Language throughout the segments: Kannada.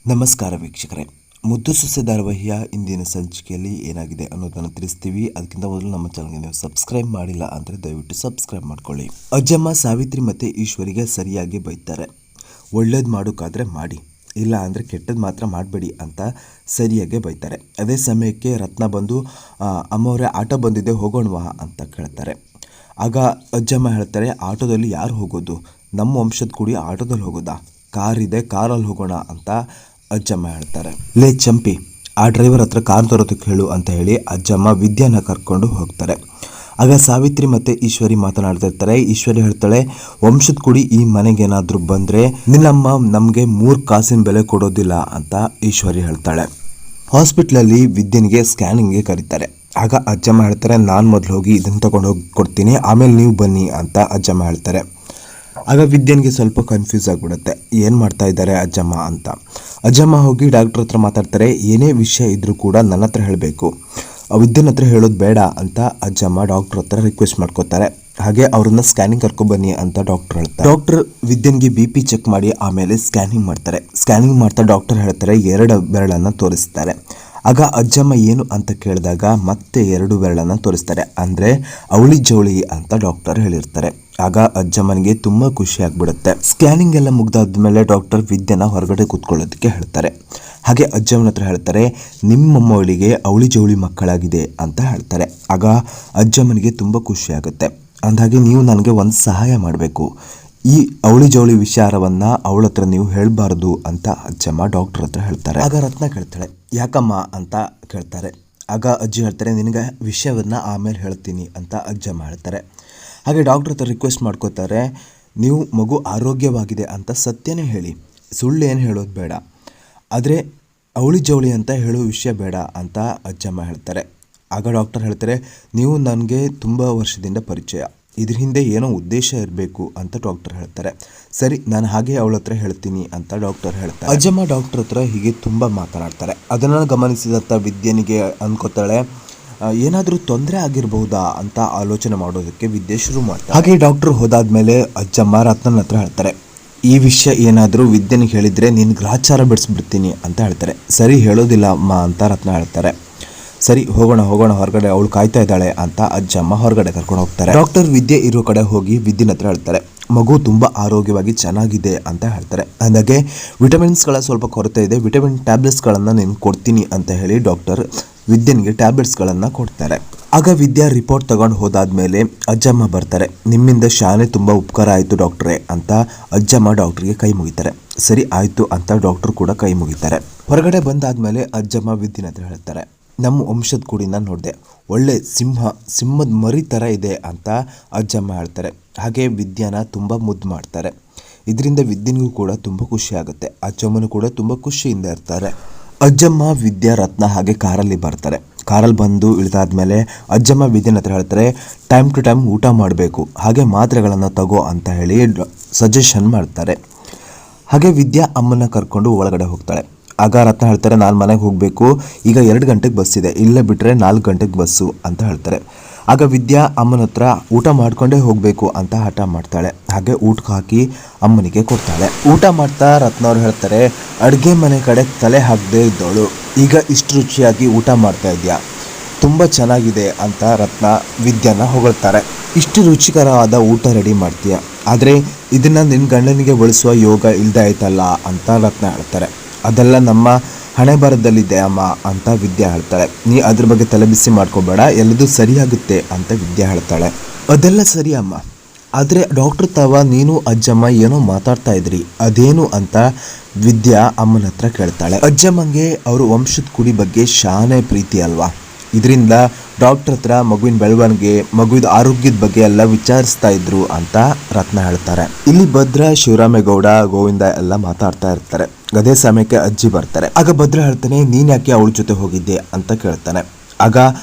ನಮಸ್ಕಾರ ವೀಕ್ಷಕರೇ, ಮುದ್ದು ಸೊಸೆ ಧಾರಾವಾಹಿಯ ಇಂದಿನ ಸಂಚಿಕೆಯಲ್ಲಿ ಏನಾಗಿದೆ ಅನ್ನೋದನ್ನು ತಿಳಿಸ್ತೀವಿ. ಅದಕ್ಕಿಂತ ಮೊದಲು ನಮ್ಮ ಚಾನಲ್ಗೆ ನೀವು ಸಬ್ಸ್ಕ್ರೈಬ್ ಮಾಡಿಲ್ಲ ಅಂದರೆ ದಯವಿಟ್ಟು ಸಬ್ಸ್ಕ್ರೈಬ್ ಮಾಡ್ಕೊಳ್ಳಿ. ಅಜ್ಜಮ್ಮ ಸಾವಿತ್ರಿ ಮತ್ತು ಈಶ್ವರಿಗೆ ಸರಿಯಾಗಿ ಬೈತಾರೆ. ಒಳ್ಳೇದು ಮಾಡೋಕ್ಕಾದರೆ ಮಾಡಿ, ಇಲ್ಲ ಅಂದರೆ ಕೆಟ್ಟದ್ದು ಮಾತ್ರ ಮಾಡಬೇಡಿ ಅಂತ ಸರಿಯಾಗಿ ಬೈತಾರೆ. ಅದೇ ಸಮಯಕ್ಕೆ ರತ್ನ ಬಂದು ಅಮ್ಮವರೇ ಆಟೋ ಬಂದಿದೆ ಹೋಗೋಣವಾ ಅಂತ ಕೇಳ್ತಾರೆ. ಆಗ ಅಜ್ಜಮ್ಮ ಹೇಳ್ತಾರೆ, ಆಟೋದಲ್ಲಿ ಯಾರು ಹೋಗೋದು? ನಮ್ಮ ವಂಶದ ಕೂಡಿ ಆಟೋದಲ್ಲಿ ಹೋಗೋದಾ? ಕಾರಿದೆ, ಕಾರಲ್ಲಿ ಹೋಗೋಣ ಅಂತ ಅಜ್ಜಮ್ಮ ಹೇಳ್ತಾರೆ. ಲೇ ಚಂಪಿ, ಆ ಡ್ರೈವರ್ ಹತ್ರ ಕಾರ್ ತರೋದಕ್ಕೆ ಹೇಳು ಅಂತ ಹೇಳಿ ಅಜ್ಜಮ್ಮ ವಿದ್ಯಾನ ಕರ್ಕೊಂಡು ಹೋಗ್ತಾರೆ. ಆಗ ಸಾವಿತ್ರಿ ಮತ್ತು ಈಶ್ವರಿ ಮಾತನಾಡ್ತಿರ್ತಾರೆ. ಈಶ್ವರಿ ಹೇಳ್ತಾಳೆ, ವಂಶದ ಕೂಡಿ ಈ ಮನೆಗೇನಾದರೂ ಬಂದರೆ ನಿನ್ನಮ್ಮ ನಮಗೆ 3 ಕಾಸಿನ ಬೆಲೆ ಕೊಡೋದಿಲ್ಲ ಅಂತ ಈಶ್ವರಿ ಹೇಳ್ತಾಳೆ. ಹಾಸ್ಪಿಟ್ಲಲ್ಲಿ ವಿದ್ಯನಿಗೆ ಸ್ಕ್ಯಾನಿಂಗ್ಗೆ ಕರೀತಾರೆ. ಆಗ ಅಜ್ಜಮ್ಮ ಹೇಳ್ತಾರೆ, ನಾನು ಮೊದಲು ಹೋಗಿ ಇದನ್ನು ತೊಗೊಂಡು ಹೋಗಿ ಕೊಡ್ತೀನಿ, ಆಮೇಲೆ ನೀವು ಬನ್ನಿ ಅಂತ ಅಜ್ಜಮ್ಮ ಹೇಳ್ತಾರೆ. ಆಗ ವಿದ್ಯನ್ಗೆ ಸ್ವಲ್ಪ ಕನ್ಫ್ಯೂಸ್ ಆಗಿಬಿಡುತ್ತೆ, ಏನು ಮಾಡ್ತಾ ಇದ್ದಾರೆ ಅಜ್ಜಮ್ಮ ಅಂತ. ಅಜ್ಜಮ್ಮ ಹೋಗಿ ಡಾಕ್ಟ್ರ್ ಹತ್ರ ಮಾತಾಡ್ತಾರೆ. ಏನೇ ವಿಷಯ ಇದ್ರೂ ಕೂಡ ನನ್ನ ಹತ್ರ ಹೇಳಬೇಕು, ವಿದ್ಯನ ಹತ್ರ ಹೇಳೋದು ಬೇಡ ಅಂತ ಅಜ್ಜಮ್ಮ ಡಾಕ್ಟ್ರ್ ಹತ್ರ ರಿಕ್ವೆಸ್ಟ್ ಮಾಡ್ಕೋತಾರೆ. ಹಾಗೆ ಅವ್ರನ್ನ ಸ್ಕ್ಯಾನಿಂಗ್ ಕರ್ಕೊಬನ್ನಿ ಅಂತ ಡಾಕ್ಟರ್ ಹೇಳ್ತಾರೆ. ಡಾಕ್ಟರ್ ವಿದ್ಯನ್ಗೆ BP ಚೆಕ್ ಮಾಡಿ ಆಮೇಲೆ ಸ್ಕ್ಯಾನಿಂಗ್ ಮಾಡ್ತಾರೆ. ಸ್ಕ್ಯಾನಿಂಗ್ ಮಾಡ್ತಾ ಡಾಕ್ಟರ್ ಹೇಳ್ತಾರೆ, 2 ಬೆರಳನ್ನು ತೋರಿಸ್ತಾರೆ. ಆಗ ಅಜ್ಜಮ್ಮ ಏನು ಅಂತ ಕೇಳಿದಾಗ ಮತ್ತೆ 2 ಬೆರಳನ್ನು ತೋರಿಸ್ತಾರೆ. ಅಂದರೆ ಅವಳಿ ಜವಳಿ ಅಂತ ಡಾಕ್ಟರ್ ಹೇಳಿರ್ತಾರೆ. ಆಗ ಅಜ್ಜಮ್ಮನಿಗೆ ತುಂಬ ಖುಷಿ ಆಗ್ಬಿಡುತ್ತೆ. ಸ್ಕ್ಯಾನಿಂಗ್ ಎಲ್ಲ ಮುಗ್ದಾದ್ಮೇಲೆ ಡಾಕ್ಟರ್ ವಿದ್ಯನ ಹೊರಗಡೆ ಕೂತ್ಕೊಳ್ಳೋದಕ್ಕೆ ಹೇಳ್ತಾರೆ. ಹಾಗೆ ಅಜ್ಜಮ್ಮನ ಹತ್ರ ಹೇಳ್ತಾರೆ, ನಿಮ್ಮಮ್ಮವಳಿಗೆ ಅವಳಿ ಜವಳಿ ಮಕ್ಕಳಾಗಿದೆ ಅಂತ ಹೇಳ್ತಾರೆ. ಆಗ ಅಜ್ಜಮ್ಮನಿಗೆ ತುಂಬ ಖುಷಿ ಆಗುತ್ತೆ. ಅಂದಾಗೆ ನೀವು ನನಗೆ ಒಂದು ಸಹಾಯ ಮಾಡಬೇಕು, ಈ ಅವಳಿ ಜವಳಿ ವಿಚಾರವನ್ನು ಅವಳ ಹತ್ರ ನೀವು ಹೇಳಬಾರ್ದು ಅಂತ ಅಜ್ಜಮ್ಮ ಡಾಕ್ಟರ್ ಹತ್ರ ಹೇಳ್ತಾರೆ. ಆಗ ರತ್ನ ಕೇಳ್ತಾಳೆ, ಯಾಕಮ್ಮ ಅಂತ ಕೇಳ್ತಾರೆ. ಆಗ ಅಜ್ಜಿ ಹೇಳ್ತಾರೆ, ನಿನಗೆ ವಿಷಯವನ್ನು ಆಮೇಲೆ ಹೇಳ್ತೀನಿ ಅಂತ ಅಜ್ಜಮ್ಮ ಹೇಳ್ತಾರೆ. ಹಾಗೆ ಡಾಕ್ಟರ್ ಹತ್ರ ರಿಕ್ವೆಸ್ಟ್ ಮಾಡ್ಕೋತಾರೆ, ನೀವು ಮಗು ಆರೋಗ್ಯವಾಗಿದೆ ಅಂತ ಸತ್ಯನೇ ಹೇಳಿ, ಸುಳ್ಳು ಏನು ಹೇಳೋದು ಬೇಡ, ಆದರೆ ಅವಳಿ ಜವಳಿ ಅಂತ ಹೇಳೋ ವಿಷಯ ಬೇಡ ಅಂತ ಅಜ್ಜಮ್ಮ ಹೇಳ್ತಾರೆ. ಆಗ ಡಾಕ್ಟರ್ ಹೇಳ್ತಾರೆ, ನೀವು ನನಗೆ ತುಂಬ ವರ್ಷದಿಂದ ಪರಿಚಯ, ಇದ್ರ ಹಿಂದೆ ಏನೋ ಉದ್ದೇಶ ಇರಬೇಕು ಅಂತ ಡಾಕ್ಟರ್ ಹೇಳ್ತಾರೆ. ಸರಿ, ನಾನು ಹಾಗೆ ಅವಳ ಹತ್ರ ಹೇಳ್ತೀನಿ ಅಂತ ಡಾಕ್ಟರ್ ಹೇಳ್ತಾರೆ. ಅಜ್ಜಮ್ಮ ಡಾಕ್ಟರ್ ಹತ್ರ ಹೀಗೆ ತುಂಬ ಮಾತನಾಡ್ತಾರೆ. ಅದನ್ನು ಗಮನಿಸಿದಂಥ ವಿದ್ಯನಿಗೆ ಅನ್ಕೋತಾಳೆ, ಏನಾದರೂ ತೊಂದರೆ ಆಗಿರಬಹುದಾ ಅಂತ ಆಲೋಚನೆ ಮಾಡೋದಕ್ಕೆ ವಿದ್ಯೆ ಶುರು ಮಾಡ್ತಾರೆ. ಹಾಗೆ ಡಾಕ್ಟರ್ ಹೋದಾದ್ಮೇಲೆ ಅಜ್ಜಮ್ಮ ರತ್ನನ ಹತ್ರ ಹೇಳ್ತಾರೆ, ಈ ವಿಷಯ ಏನಾದರೂ ವಿದ್ಯನಿಗೆ ಹೇಳಿದರೆ ನಿನ್ನ ಗ್ರಾಚಾರ ಬಿಡಿಸ್ಬಿಡ್ತೀನಿ ಅಂತ ಹೇಳ್ತಾರೆ. ಸರಿ, ಹೇಳೋದಿಲ್ಲ ಅಮ್ಮ ಅಂತ ರತ್ನ ಹೇಳ್ತಾರೆ. ಸರಿ, ಹೋಗೋಣ ಹೊರಗಡೆ, ಅವಳು ಕಾಯ್ತಾ ಇದ್ದಾಳೆ ಅಂತ ಅಜ್ಜಮ್ಮ ಹೊರಗಡೆ ಕರ್ಕೊಂಡು ಹೋಗ್ತಾರೆ. ಡಾಕ್ಟರ್ ವಿದ್ಯೆ ಇರೋ ಕಡೆ ಹೋಗಿ ವಿದ್ಯನ ಹತ್ರ ಹೇಳ್ತಾರೆ, ಮಗು ತುಂಬ ಆರೋಗ್ಯವಾಗಿ ಚೆನ್ನಾಗಿದೆ ಅಂತ ಹೇಳ್ತಾರೆ. ಅಂದಾಗೆ ವಿಟಮಿನ್ಸ್ಗಳ ಸ್ವಲ್ಪ ಕೊರತೆ ಇದೆ, ವಿಟಮಿನ್ ಟ್ಯಾಬ್ಲೆಟ್ಸ್ಗಳನ್ನು ನೀನು ಕೊಡ್ತೀನಿ ಅಂತ ಹೇಳಿ ಡಾಕ್ಟರ್ ವಿದ್ಯನಿಗೆ ಟ್ಯಾಬ್ಲೆಟ್ಸ್ಗಳನ್ನು ಕೊಡ್ತಾರೆ. ಆಗ ವಿದ್ಯಾ ರಿಪೋರ್ಟ್ ತಗೊಂಡು ಹೋದಾದ್ಮೇಲೆ ಅಜ್ಜಮ್ಮ ಬರ್ತಾರೆ. ನಿಮ್ಮಿಂದ ಶಾನೆ ತುಂಬ ಉಪಕಾರ ಆಯಿತು ಡಾಕ್ಟ್ರೇ ಅಂತ ಅಜ್ಜಮ್ಮ ಡಾಕ್ಟ್ರಿಗೆ ಕೈ ಮುಗಿತಾರೆ. ಸರಿ ಆಯಿತು ಅಂತ ಡಾಕ್ಟ್ರು ಕೂಡ ಕೈ ಮುಗಿತಾರೆ. ಹೊರಗಡೆ ಬಂದಾದ್ಮೇಲೆ ಅಜ್ಜಮ್ಮ ವಿದ್ಯನ ಹತ್ರ ಹೇಳ್ತಾರೆ, ನಮ್ಮ ವಂಶದ ಕೂಡಿನ ನೋಡಿದೆ, ಒಳ್ಳೆ ಸಿಂಹದ ಮರಿ ಥರ ಇದೆ ಅಂತ ಅಜ್ಜಮ್ಮ ಹೇಳ್ತಾರೆ. ಹಾಗೆ ವಿದ್ಯಾನ ತುಂಬ ಮುದ್ದು ಮಾಡ್ತಾರೆ. ಇದರಿಂದ ವಿದ್ಯನಿಗೂ ಕೂಡ ತುಂಬ ಖುಷಿ ಆಗುತ್ತೆ. ಅಜ್ಜಮ್ಮನೂ ಕೂಡ ತುಂಬ ಖುಷಿಯಿಂದ ಇರ್ತಾರೆ. ಅಜ್ಜಮ್ಮ ವಿದ್ಯಾ ರತ್ನ ಹಾಗೆ ಕಾರಲ್ಲಿ ಬರ್ತಾರೆ. ಕಾರಲ್ಲಿ ಬಂದು ಇಳಿದಾದ್ಮೇಲೆ ಅಜ್ಜಮ್ಮ ವಿದ್ಯನ ಹತ್ರ ಹೇಳ್ತಾರೆ, ಟೈಮ್ ಟು ಟೈಮ್ ಊಟ ಮಾಡಬೇಕು, ಹಾಗೆ ಮಾತ್ರೆಗಳನ್ನು ತಗೋ ಅಂತ ಹೇಳಿ ಸಜೆಷನ್ ಮಾಡ್ತಾರೆ. ಹಾಗೆ ವಿದ್ಯಾ ಅಮ್ಮನ ಕರ್ಕೊಂಡು ಒಳಗಡೆ ಹೋಗ್ತಾಳೆ. ಆಗ ರತ್ನ ಹೇಳ್ತಾರೆ, ನಾನು ಮನೆಗೆ ಹೋಗಬೇಕು, ಈಗ 2 ಗಂಟೆಗೆ ಬಸ್ ಇದೆ, ಇಲ್ಲೇ ಬಿಟ್ಟರೆ 4 ಗಂಟೆಗೆ ಬಸ್ಸು ಅಂತ ಹೇಳ್ತಾರೆ. ಆಗ ವಿದ್ಯಾ ಅಮ್ಮನ ಹತ್ರ ಊಟ ಮಾಡ್ಕೊಂಡೇ ಹೋಗಬೇಕು ಅಂತ ಹಠ ಮಾಡ್ತಾಳೆ. ಹಾಗೆ ಊಟಕ್ಕೆ ಹಾಕಿ ಅಮ್ಮನಿಗೆ ಕೊಡ್ತಾಳೆ. ಊಟ ಮಾಡ್ತಾ ರತ್ನ ಅವ್ರು ಹೇಳ್ತಾರೆ, ಅಡುಗೆ ಮನೆ ಕಡೆ ತಲೆ ಹಾಕದೇ ಇದ್ದವಳು ಈಗ ಇಷ್ಟು ರುಚಿಯಾಗಿ ಊಟ ಮಾಡ್ತಾ ಇದೆಯಾ, ತುಂಬ ಚೆನ್ನಾಗಿದೆ ಅಂತ ರತ್ನ ವಿದ್ಯಾನ ಹೊಗಳ್ತಾರೆ. ಇಷ್ಟು ರುಚಿಕರವಾದ ಊಟ ರೆಡಿ ಮಾಡ್ತೀಯ, ಆದರೆ ಇದನ್ನು ನಿನ್ನ ಗಂಡನಿಗೆ ಬಳಸುವ ಯೋಗ ಇಲ್ಲದೆ ಆಯ್ತಲ್ಲ ಅಂತ ರತ್ನ ಹೇಳ್ತಾರೆ. ಅದೆಲ್ಲ ನಮ್ಮ ಹಣೆ ಬರದಲ್ಲಿದೆ ಅಮ್ಮ ಅಂತ ವಿದ್ಯಾ ಹೇಳ್ತಾಳೆ. ನೀ ಅದ್ರ ಬಗ್ಗೆ ತಲೆ ಬಿಸಿ ಮಾಡ್ಕೋಬೇಡ, ಎಲ್ಲದೂ ಸರಿಯಾಗುತ್ತೆ ಅಂತ ವಿದ್ಯಾ ಹೇಳ್ತಾಳೆ. ಅದೆಲ್ಲ ಸರಿ ಅಮ್ಮ, ಆದರೆ ಡಾಕ್ಟರ್ ತಾವ ನೀನು ಅಜ್ಜಮ್ಮ ಏನೋ ಮಾತಾಡ್ತಾ ಇದ್ರಿ, ಅದೇನು ಅಂತ ವಿದ್ಯಾ ಅಮ್ಮನ ಹತ್ರ ಕೇಳ್ತಾಳೆ. ಅಜ್ಜಮ್ಮಂಗೆ ಅವರು ವಂಶದ ಕುಡಿ ಬಗ್ಗೆ ಶಾನೆ ಪ್ರೀತಿ ಅಲ್ವಾ, ಇದರಿಂದ ಡಾಕ್ಟರ್ ಹತ್ರ ಮಗುವಿನ ಬೆಳವಣಿಗೆ, ಮಗುವಿನ ಆರೋಗ್ಯದ ಬಗ್ಗೆ ಎಲ್ಲ ವಿಚಾರಿಸ್ತಾ ಇದ್ರು ಅಂತ ರತ್ನ ಹೇಳ್ತಾರೆ. ಇಲ್ಲಿ ಭದ್ರ, ಶಿವರಾಮೇಗೌಡ, ಗೋವಿಂದ ಎಲ್ಲ ಮಾತಾಡ್ತಾ ಇರ್ತಾರೆ. ಅದೇ ಸಮಯಕ್ಕೆ ಅಜ್ಜಿ ಬರ್ತಾರೆ. ಆಗ ಭದ್ರ ಹೇಳ್ತಾನೆ, ನೀನು ಯಾಕೆ ಅವಳ ಜೊತೆ ಹೋಗಿದ್ದೆ ಅಂತ ಕೇಳ್ತಾನೆ. ಆಗ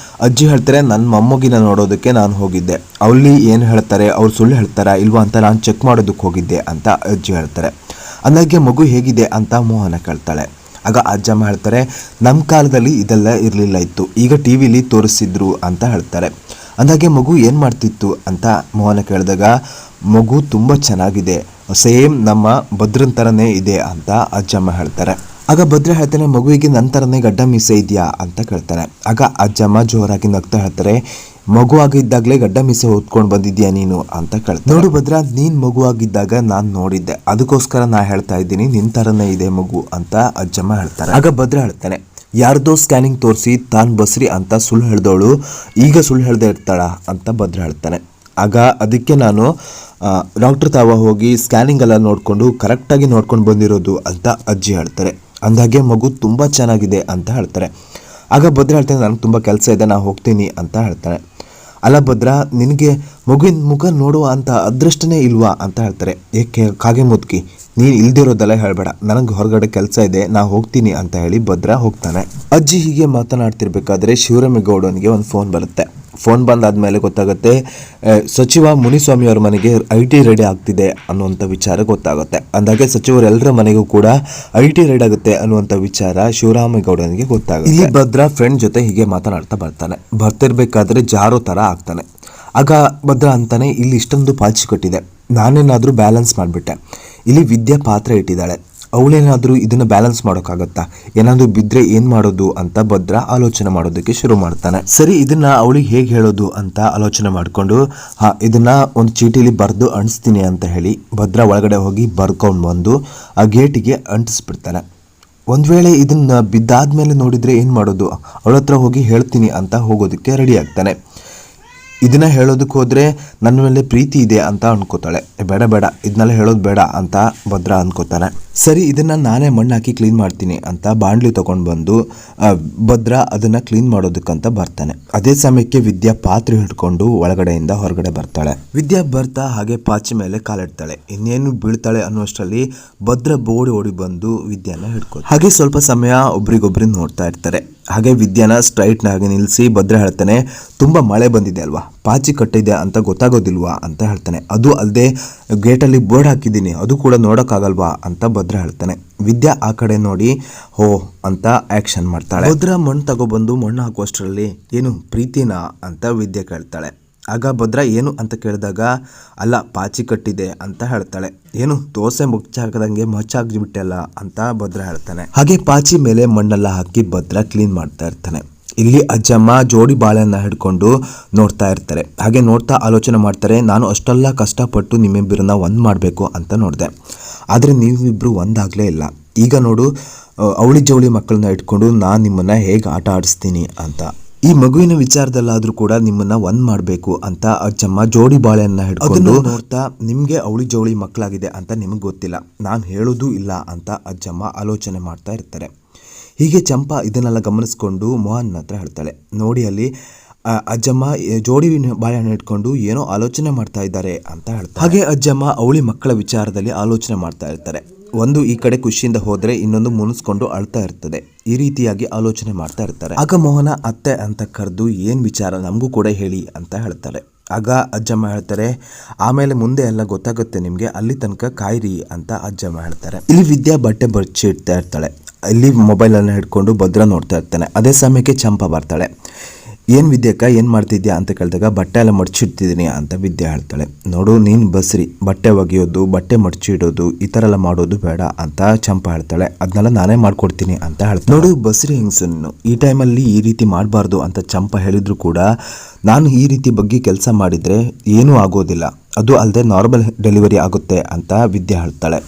ಅಜ್ಜಿ ಹೇಳ್ತಾರೆ, ನನ್ನ ಮೊಮ್ಮಗಿನ ನೋಡೋದಕ್ಕೆ ನಾನು ಹೋಗಿದ್ದೆ, ಅವಲ್ಲಿ ಏನು ಹೇಳ್ತಾರೆ, ಅವ್ರು ಸುಳ್ಳು ಹೇಳ್ತಾರಾ ಇಲ್ವಾ ಅಂತ ನಾನು ಚೆಕ್ ಮಾಡೋದಕ್ಕೆ ಹೋಗಿದ್ದೆ ಅಂತ ಅಜ್ಜಿ ಹೇಳ್ತಾರೆ. ಅಂದಾಗೆ ಮಗು ಹೇಗಿದೆ ಅಂತ ಮೋಹನ ಕೇಳ್ತಾಳೆ. ಆಗ ಅಜ್ಜಮ್ಮ ಹೇಳ್ತಾರೆ, ನಮ್ಮ ಕಾಲದಲ್ಲಿ ಇದೆಲ್ಲ ಇರಲಿಲ್ಲ ಇತ್ತು, ಈಗ TV ತೋರಿಸಿದ್ರು ಅಂತ ಹೇಳ್ತಾರೆ. ಅಂದಾಗೆ ಮಗು ಏನು ಮಾಡ್ತಿತ್ತು ಅಂತ ಮೋಹನ ಕೇಳಿದಾಗ, ಮಗು ತುಂಬ ಚೆನ್ನಾಗಿದೆ, ಸೇಮ್ ನಮ್ಮ ಭದ್ರನ್ ಥರನೇ ಇದೆ ಅಂತ ಅಜ್ಜಮ್ಮ ಹೇಳ್ತಾರೆ. ಆಗ ಭದ್ರ ಹೇಳ್ತಾನೆ, ಮಗುವಿಗೆ ನಂತರನೇ ಗಡ್ಡ ಮೀಸೆ ಇದೆಯಾ ಅಂತ ಕೇಳ್ತಾನೆ. ಆಗ ಅಜ್ಜಮ್ಮ ಜೋರಾಗಿ ನಗ್ತಾ ಹೇಳ್ತಾರೆ, ಮಗುವಾಗಿದ್ದಾಗಲೇ ಗಡ್ಡ ಮೀಸೆ ಹೊತ್ಕೊಂಡು ಬಂದಿದ್ಯಾ ನೀನು ಅಂತ ಕೇಳ್ತಾರೆ. ನೋಡು ಭದ್ರ, ನೀನ್ ಮಗುವಾಗಿದ್ದಾಗ ನಾನು ನೋಡಿದ್ದೆ, ಅದಕ್ಕೋಸ್ಕರ ನಾ ಹೇಳ್ತಾ ಇದ್ದೀನಿ ನಿನ್ ತರನೇ ಇದೆ ಮಗು ಅಂತ ಅಜ್ಜಮ್ಮ ಹೇಳ್ತಾರೆ. ಆಗ ಭದ್ರ ಹೇಳ್ತಾನೆ, ಯಾರ್ದೋ ಸ್ಕ್ಯಾನಿಂಗ್ ತೋರಿಸಿ ತಾನು ಬಸ್ರಿ ಅಂತ ಸುಳ್ಳು ಹೇಳ್ದವಳು ಈಗ ಸುಳ್ಳು ಹೇಳ್ದೆ ಇರ್ತಾಳ ಅಂತ ಭದ್ರ ಹೇಳ್ತಾನೆ. ಆಗ ಅದಕ್ಕೆ ನಾನು ಡಾಕ್ಟರ್ ತಾವ ಹೋಗಿ ಸ್ಕ್ಯಾನಿಂಗ್ ಎಲ್ಲ ನೋಡಿಕೊಂಡು ಕರೆಕ್ಟಾಗಿ ನೋಡ್ಕೊಂಡು ಬಂದಿರೋದು ಅಂತ ಅಜ್ಜಿ ಹೇಳ್ತಾರೆ. ಅಂದಾಗೆ ಮಗು ತುಂಬ ಚೆನ್ನಾಗಿದೆ ಅಂತ ಹೇಳ್ತಾರೆ. ಆಗ ಭದ್ರ ಹೇಳ್ತಾನೆ, ನನಗೆ ತುಂಬ ಕೆಲಸ ಇದೆ, ನಾನು ಹೋಗ್ತೀನಿ ಅಂತ ಹೇಳ್ತಾನೆ. ಅಲ್ಲ ಭದ್ರ, ನಿನಗೆ ಮಗುವಿನ ಮುಖ ನೋಡುವ ಅಂತ ಅದೃಷ್ಟನೇ ಇಲ್ವಾ ಅಂತ ಹೇಳ್ತಾರೆ. ಏಕೆ ಕಾಗೆ ಮುದುಕಿ, ನೀನು ಇಲ್ದಿರೋದೆಲ್ಲ ಹೇಳಬೇಡ, ನನಗೆ ಹೊರಗಡೆ ಕೆಲಸ ಇದೆ, ನಾ ಹೋಗ್ತೀನಿ ಅಂತ ಹೇಳಿ ಭದ್ರ ಹೋಗ್ತಾನೆ. ಅಜ್ಜಿ ಹೀಗೆ ಮಾತನಾಡ್ತಿರ್ಬೇಕಾದ್ರೆ ಶಿವರಾಮೇಗೌಡನಿಗೆ ಒಂದು ಫೋನ್ ಬರುತ್ತೆ. ಫೋನ್ ಬಂದಾದ್ಮೇಲೆ ಗೊತ್ತಾಗುತ್ತೆ, ಸಚಿವ ಮುನಿಸ್ವಾಮಿ ಅವರ ಮನೆಗೆ IT ರೆಡಿ ಆಗ್ತಿದೆ ಅನ್ನುವಂಥ ವಿಚಾರ ಗೊತ್ತಾಗುತ್ತೆ. ಅಂದಾಗೆ ಸಚಿವರೆಲ್ಲರ ಮನೆಗೂ ಕೂಡ IT ರೆಡಿ ಆಗುತ್ತೆ ಅನ್ನುವಂಥ ವಿಚಾರ ಶಿವರಾಮೇಗೌಡನಿಗೆ ಗೊತ್ತಾಗುತ್ತೆ. ಇಲ್ಲಿ ಭದ್ರ ಫ್ರೆಂಡ್ ಜೊತೆ ಹೀಗೆ ಮಾತನಾಡ್ತಾ ಬರ್ತಿರ್ಬೇಕಾದ್ರೆ ಜಾರೋ ಥರ ಆಗ್ತಾನೆ. ಆಗ ಭದ್ರ ಅಂತಾನೆ, ಇಲ್ಲಿ ಇಷ್ಟೊಂದು ಪಾಚಿ ಕಟ್ಟಿದೆ, ನಾನೇನಾದರೂ ಬ್ಯಾಲೆನ್ಸ್ ಮಾಡಿಬಿಟ್ಟೆ, ಇಲ್ಲಿ ವಿದ್ಯಾ ಪಾತ್ರ ಇಟ್ಟಿದ್ದಾಳೆ, ಅವಳೇನಾದರೂ ಇದನ್ನು ಬ್ಯಾಲೆನ್ಸ್ ಮಾಡೋಕ್ಕಾಗತ್ತಾ, ಏನಾದರೂ ಬಿದ್ದರೆ ಏನು ಮಾಡೋದು ಅಂತ ಭದ್ರ ಆಲೋಚನೆ ಮಾಡೋದಕ್ಕೆ ಶುರು ಮಾಡ್ತಾನೆ. ಸರಿ, ಇದನ್ನು ಅವಳಿಗೆ ಹೇಗೆ ಹೇಳೋದು ಅಂತ ಆಲೋಚನೆ ಮಾಡಿಕೊಂಡು ಇದನ್ನು ಒಂದು ಚೀಟಿಲಿ ಬರೆದು ಅಂಟಿಸ್ತೀನಿ ಅಂತ ಹೇಳಿ ಭದ್ರ ಒಳಗಡೆ ಹೋಗಿ ಬರ್ಕೊಂಡು ಬಂದು ಆ ಗೇಟಿಗೆ ಅಂಟಿಸ್ಬಿಡ್ತಾನೆ. ಒಂದು ವೇಳೆ ಇದನ್ನು ಬಿದ್ದಾದ್ಮೇಲೆ ನೋಡಿದರೆ ಏನು ಮಾಡೋದು, ಅವಳ ಹತ್ರ ಹೋಗಿ ಹೇಳ್ತೀನಿ ಅಂತ ಹೋಗೋದಕ್ಕೆ ರೆಡಿ ಆಗ್ತಾನೆ. ಇದನ್ನ ಹೇಳೋದಕ್ಕೆ ಹೋದರೆ ನನ್ನ ಮೇಲೆ ಪ್ರೀತಿ ಇದೆ ಅಂತ ಅನ್ಕೋತಾಳೆ. ಬೇಡ ಬೇಡ, ಇದನ್ನೆಲ್ಲ ಹೇಳೋದು ಬೇಡ ಅಂತ ಭದ್ರ ಅನ್ಕೋತಾನೆ. ಸರಿ, ಇದನ್ನು ನಾನೇ ಮಣ್ಣು ಹಾಕಿ ಕ್ಲೀನ್ ಮಾಡ್ತೀನಿ ಅಂತ ಬಾಂಡ್ಲಿ ತೊಗೊಂಡು ಬಂದು ಭದ್ರ ಅದನ್ನು ಕ್ಲೀನ್ ಮಾಡೋದಕ್ಕಂತ ಬರ್ತಾನೆ. ಅದೇ ಸಮಯಕ್ಕೆ ವಿದ್ಯಾ ಪಾತ್ರೆ ಹಿಡ್ಕೊಂಡು ಒಳಗಡೆಯಿಂದ ಹೊರಗಡೆ ಬರ್ತಾಳೆ. ವಿದ್ಯಾ ಬರ್ತಾ ಹಾಗೆ ಪಾಚಿ ಮೇಲೆ ಕಾಲಿಡ್ತಾಳೆ. ಇನ್ನೇನು ಬೀಳ್ತಾಳೆ ಅನ್ನೋಷ್ಟರಲ್ಲಿ ಭದ್ರ ಓಡಿ ಬಂದು ವಿದ್ಯಾನ ಹಿಡ್ಕೊ. ಹಾಗೆ ಸ್ವಲ್ಪ ಸಮಯ ಒಬ್ರಿಗೊಬ್ರು ನೋಡ್ತಾ ಇರ್ತಾರೆ. ಹಾಗೆ ವಿದ್ಯಾನ ಸ್ಟ್ರೈಟ್ನಾಗಿ ನಿಲ್ಲಿಸಿ ಭದ್ರ ಹೇಳ್ತಾನೆ, ತುಂಬ ಮಳೆ ಬಂದಿದೆ ಅಲ್ವಾ, ಪಾಚಿ ಕಟ್ಟಿದೆ ಅಂತ ಗೊತ್ತಾಗೋದಿಲ್ವಾ ಅಂತ ಹೇಳ್ತಾನೆ. ಅದು ಅಲ್ಲದೆ ಗೇಟಲ್ಲಿ ಬೋರ್ಡ್ ಹಾಕಿದ್ದೀನಿ, ಅದು ಕೂಡ ನೋಡೋಕ್ಕಾಗಲ್ವಾ ಅಂತ ಭದ್ರ ಹೇಳ್ತಾನೆ. ವಿದ್ಯಾ ಆ ಕಡೆ ನೋಡಿ ಹೋ ಅಂತ ಆ್ಯಕ್ಷನ್ ಮಾಡ್ತಾಳೆ. ಭದ್ರ ಮಣ್ಣು ತಗೊಬಂದು ಮಣ್ಣು ಹಾಕುವಷ್ಟರಲ್ಲಿ, ಏನು ಪ್ರೀತಿನಾ ಅಂತ ವಿದ್ಯಾ ಕೇಳ್ತಾಳೆ. ಆಗ ಭದ್ರ ಏನು ಅಂತ ಕೇಳಿದಾಗ, ಅಲ್ಲ ಪಾಚಿ ಕಟ್ಟಿದೆ ಅಂತ ಹೇಳ್ತಾಳೆ. ಏನು ದೋಸೆ ಮುಚ್ಚಾಕದಂಗೆ ಮಚ್ಚಾಗ್ಬಿಟ್ಟೆಲ್ಲ ಅಂತ ಭದ್ರ ಹೇಳ್ತಾನೆ. ಹಾಗೆ ಪಾಚಿ ಮೇಲೆ ಮಣ್ಣೆಲ್ಲ ಹಾಕಿ ಭದ್ರ ಕ್ಲೀನ್ ಮಾಡ್ತಾ ಇರ್ತಾನೆ. ಇಲ್ಲಿ ಅಜ್ಜಮ್ಮ ಜೋಡಿ ಬಾಳೆನ್ನ ಹಿಡ್ಕೊಂಡು ನೋಡ್ತಾ ಇರ್ತಾರೆ. ಹಾಗೆ ನೋಡ್ತಾ ಆಲೋಚನೆ ಮಾಡ್ತಾರೆ, ನಾನು ಅಷ್ಟೆಲ್ಲ ಕಷ್ಟಪಟ್ಟು ನಿಮ್ಮಿಬ್ಬರನ್ನ ಒಂದು ಮಾಡಬೇಕು ಅಂತ ನೋಡಿದೆ, ಆದರೆ ನೀವಿಬ್ಬರು ಒಂದಾಗಲೇ ಇಲ್ಲ. ಈಗ ನೋಡು, ಅವಳಿ ಜವಳಿ ಮಕ್ಕಳನ್ನ ಇಟ್ಕೊಂಡು ನಾನು ನಿಮ್ಮನ್ನು ಹೇಗೆ ಆಟ ಆಡಿಸ್ತೀನಿ ಅಂತ. ಈ ಮಗುವಿನ ವಿಚಾರದಲ್ಲಾದ್ರೂ ಕೂಡ ನಿಮ್ಮನ್ನ ಒಂದ್ ಮಾಡಬೇಕು ಅಂತ ಅಜ್ಜಮ್ಮ ಜೋಡಿ ಬಾಳೆಯನ್ನ ಹಿಡ್ಕೊಂಡು ನೋಡ್ತಾ, ನಿಮ್ಗೆ ಅವಳಿ ಜವಳಿ ಮಕ್ಕಳಾಗಿದೆ ಅಂತ ನಿಮಗೆ ಗೊತ್ತಿಲ್ಲ, ನಾನು ಹೇಳೋದು ಇಲ್ಲ ಅಂತ ಅಜ್ಜಮ್ಮ ಆಲೋಚನೆ ಮಾಡ್ತಾ ಇರ್ತಾರೆ. ಹೀಗೆ ಚಂಪಾ ಇದನ್ನೆಲ್ಲ ಗಮನಿಸ್ಕೊಂಡು ಮೋಹನ್ ಹತ್ರ ಹೇಳ್ತಾಳೆ, ನೋಡಿ ಅಲ್ಲಿ ಅಜ್ಜಮ್ಮ ಜೋಡಿ ಬಾಳೆಹಣ್ಣು ಇಟ್ಕೊಂಡು ಏನೋ ಆಲೋಚನೆ ಮಾಡ್ತಾ ಇದ್ದಾರೆ ಅಂತ ಹೇಳ್ತಾರೆ. ಹಾಗೆ ಅಜ್ಜಮ್ಮ ಅವಳಿ ಮಕ್ಕಳ ವಿಚಾರದಲ್ಲಿ ಆಲೋಚನೆ ಮಾಡ್ತಾ ಇರ್ತಾರೆ. ಒಂದು ಈ ಕಡೆ ಖುಷಿಯಿಂದ ಹೋದ್ರೆ ಇನ್ನೊಂದು ಮುನಿಸ್ಕೊಂಡು ಅಳ್ತಾ ಇರ್ತದೆ. ಈ ರೀತಿಯಾಗಿ ಆಲೋಚನೆ ಮಾಡ್ತಾ ಇರ್ತಾರೆ. ಆಗ ಮೋಹನ ಅತ್ತೆ ಅಂತ ಕರೆದು ಏನ್ ವಿಚಾರ ನಮಗೂ ಕೂಡ ಹೇಳಿ ಅಂತ ಹೇಳ್ತಾರೆ. ಆಗ ಅಜ್ಜಮ್ಮ ಹೇಳ್ತಾರೆ, ಆಮೇಲೆ ಮುಂದೆ ಎಲ್ಲ ಗೊತ್ತಾಗುತ್ತೆ ನಿಮ್ಗೆ, ಅಲ್ಲಿ ತನಕ ಕಾಯಿರಿ ಅಂತ ಅಜ್ಜಮ್ಮ ಹೇಳ್ತಾರೆ. ಇಲ್ಲಿ ವಿದ್ಯಾ ಬಟ್ಟೆ ಬಚ್ಚಿ ಇಡ್ತಾ ಇರ್ತಾಳೆ. ಇಲ್ಲಿ ಮೊಬೈಲ್ ಅನ್ನ ಹಿಡ್ಕೊಂಡು ಭದ್ರ ನೋಡ್ತಾ ಇರ್ತಾನೆ. ಅದೇ ಸಮಯಕ್ಕೆ ಚಂಪಾ ಬರ್ತಾಳೆ. ಏನು ವಿದ್ಯಕ್ಕ ಏನು ಮಾಡ್ತಿದ್ಯಾ ಅಂತ ಕೇಳಿದಾಗ, ಬಟ್ಟೆ ಎಲ್ಲ ಮಡ್ಚಿಡ್ತಿದ್ದೀನಿ ಅಂತ ವಿದ್ಯಾ ಹೇಳ್ತಾಳೆ. ನೋಡು, ನೀನು ಬಸ್ರಿ, ಬಟ್ಟೆ ಒಗೆಯೋದು, ಬಟ್ಟೆ ಮಡ್ಚಿಡೋದು ಈ ಥರ ಎಲ್ಲ ಮಾಡೋದು ಬೇಡ ಅಂತ ಚಂಪಾ ಹೇಳ್ತಾಳೆ. ಅದನ್ನೆಲ್ಲ ನಾನೇ ಮಾಡ್ಕೊಡ್ತೀನಿ ಅಂತ ಹೇಳ್ತಾಳೆ. ನೋಡು ಬಸ್ರಿ ಹೆಂಗಸನ್ನು ಈ ಟೈಮಲ್ಲಿ ಈ ರೀತಿ ಮಾಡಬಾರ್ದು ಅಂತ ಚಂಪಾ ಹೇಳಿದ್ರು ಕೂಡ, ನಾನು ಈ ರೀತಿ ಬಗ್ಗೆ ಕೆಲಸ ಮಾಡಿದರೆ ಏನೂ ಆಗೋದಿಲ್ಲ, ಅದು ಅಲ್ಲದೆ ನಾರ್ಮಲ್ ಡೆಲಿವರಿ ಆಗುತ್ತೆ ಅಂತ ವಿದ್ಯಾ ಹೇಳ್ತಾಳೆ.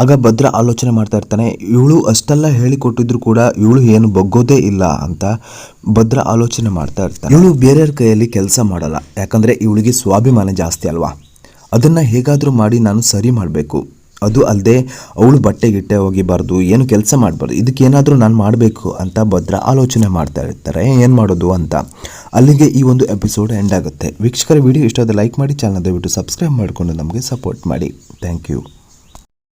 ಆಗ ಭದ್ರ ಆಲೋಚನೆ ಮಾಡ್ತಾ ಇರ್ತಾನೆ, ಇವಳು ಅಷ್ಟೆಲ್ಲ ಹೇಳಿಕೊಟ್ಟಿದ್ರು ಕೂಡ ಇವಳು ಏನು ಬಗ್ಗೋದೇ ಇಲ್ಲ ಅಂತ ಭದ್ರ ಆಲೋಚನೆ ಮಾಡ್ತಾ ಇರ್ತಾನೆ. ಇವಳು ಬೇರೆಯವ್ರ ಕೈಯಲ್ಲಿ ಕೆಲಸ ಮಾಡಲ್ಲ, ಯಾಕಂದರೆ ಇವಳಿಗೆ ಸ್ವಾಭಿಮಾನ ಜಾಸ್ತಿ ಅಲ್ವಾ, ಅದನ್ನು ಹೇಗಾದರೂ ಮಾಡಿ ನಾನು ಸರಿ ಮಾಡಬೇಕು, ಅದು ಅಲ್ಲದೆ ಅವಳು ಬಟ್ಟೆ ಗಿಟ್ಟೆ ಹೋಗಿಬಾರ್ದು, ಏನು ಕೆಲಸ ಮಾಡಬಾರ್ದು, ಇದಕ್ಕೇನಾದರೂ ನಾನು ಮಾಡಬೇಕು ಅಂತ ಭದ್ರ ಆಲೋಚನೆ ಮಾಡ್ತಾ ಇರ್ತಾರೆ. ಏನು ಮಾಡೋದು ಅಂತ. ಅಲ್ಲಿಗೆ ಈ ಒಂದು ಎಪಿಸೋಡ್ ಎಂಡ್ ಆಗುತ್ತೆ. ವೀಕ್ಷಕರ ವಿಡಿಯೋ ಇಷ್ಟ ಆದರೆ ಲೈಕ್ ಮಾಡಿ, ಚಾನಲ್ ದಯವಿಟ್ಟು ಸಬ್ಸ್ಕ್ರೈಬ್ ಮಾಡಿಕೊಂಡು ನಮಗೆ ಸಪೋರ್ಟ್ ಮಾಡಿ. Thank you.